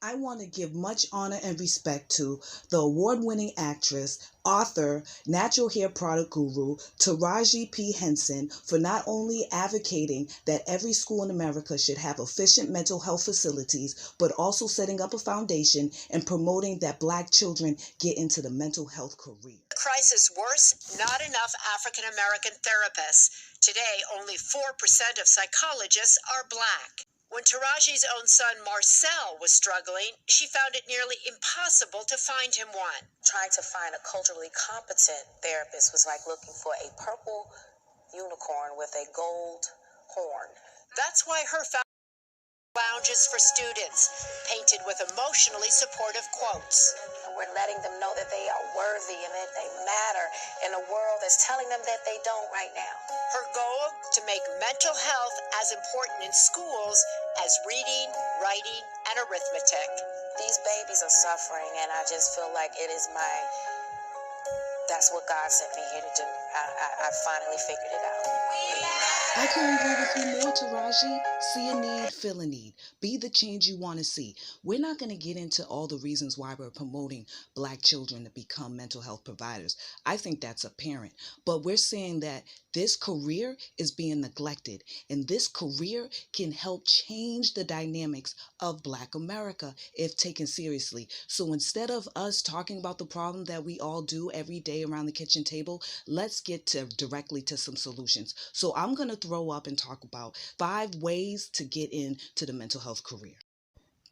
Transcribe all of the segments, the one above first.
I want to give much honor and respect to the award-winning actress, author, natural hair product guru, Taraji P. Henson, for not only advocating that every school in America should have efficient mental health facilities, but also setting up a foundation and promoting that Black children get into the mental health career. The crisis worse, not enough African American therapists. Today, only 4% of psychologists are Black. When Taraji's own son, Marcel, was struggling, she found it nearly impossible to find him one. Trying to find a culturally competent therapist was like looking for a purple unicorn with a gold horn. That's why her lounges for students, painted with emotionally supportive quotes. And we're letting them know that they are worthy and that they matter in a world that's telling them that they don't right now. Her goal, to make mental health as important in schools as reading, writing, and arithmetic. These babies are suffering, and I just feel like that's what God sent me here to do. I finally figured it out. I couldn't agree with you more, Taraji. See a need, feel a need. Be the change you want to see. We're not going to get into all the reasons why we're promoting Black children to become mental health providers. I think that's apparent. But we're saying that this career is being neglected, and this career can help change the dynamics of Black America if taken seriously. So instead of us talking about the problem that we all do every day around the kitchen table, let's get directly to some solutions. So I'm going to throw up and talk about 5 ways to get into the mental health career.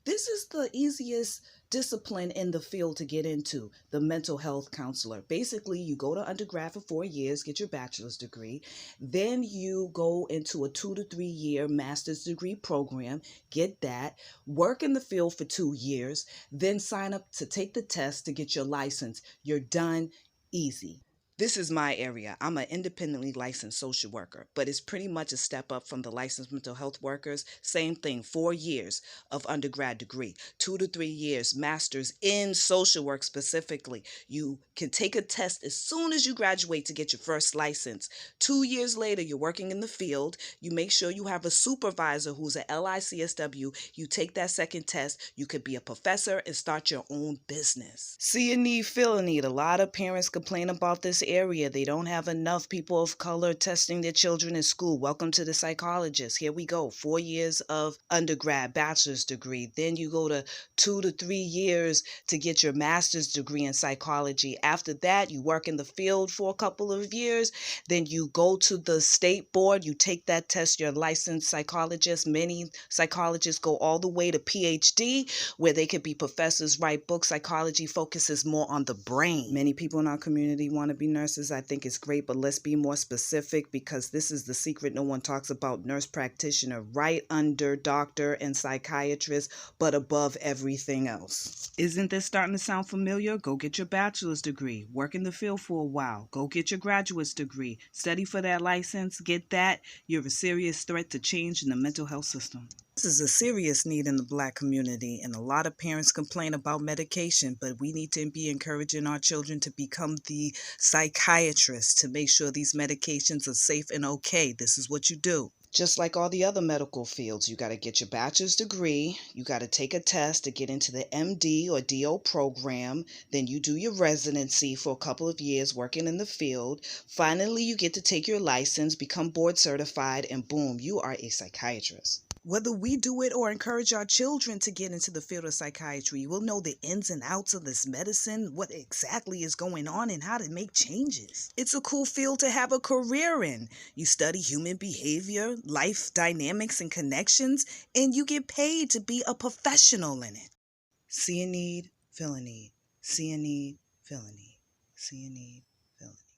This is the easiest discipline in the field to get into, the mental health counselor. Basically, you go to undergrad for 4 years, get your bachelor's degree. Then you go into a 2 to 3 year master's degree program, get that, work in the field for 2 years, then sign up to take the test to get your license. You're done. Easy. This is my area. I'm an independently licensed social worker, but it's pretty much a step up from the licensed mental health workers. Same thing, 4 years of undergrad degree, 2 to 3 years master's in social work specifically. You can take a test as soon as you graduate to get your first license. 2 years later, you're working in the field. You make sure you have a supervisor who's an LICSW. You take that second test. You could be a professor and start your own business. See a need, feel a need. A lot of parents complain about this area. They don't have enough people of color testing their children in school. Welcome to the psychologist. Here we go. 4 years of undergrad, bachelor's degree. Then you go to 2 to 3 years to get your master's degree in psychology. After that, you work in the field for a couple of years. Then you go to the state board. You take that test. You're a licensed psychologist. Many psychologists go all the way to PhD, where they could be professors, write books. Psychology focuses more on the brain. Many people in our community want to be nurses. I think it's great, but let's be more specific, because this is the secret no one talks about. Nurse practitioner, right under doctor and psychiatrist, but above everything else. Isn't this starting to sound familiar? Go get your bachelor's degree. Work in the field for a while. Go get your graduate's degree. Study for that license. Get that. You're a serious threat to change in the mental health system. This is a serious need in the Black community, and a lot of parents complain about medication, but we need to be encouraging our children to become the psychiatrists to make sure these medications are safe and okay. This is what you do. Just like all the other medical fields, you got to get your bachelor's degree, you got to take a test to get into the MD or DO program, then you do your residency for a couple of years working in the field. Finally, you get to take your license, become board certified, and boom, you are a psychiatrist. Whether we do it or encourage our children to get into the field of psychiatry, we'll know the ins and outs of this medicine, what exactly is going on, and how to make changes. It's a cool field to have a career in. You study human behavior, life dynamics, and connections, and you get paid to be a professional in it. See a need, feel a need. See a need, feel a need. See a need, feel a need.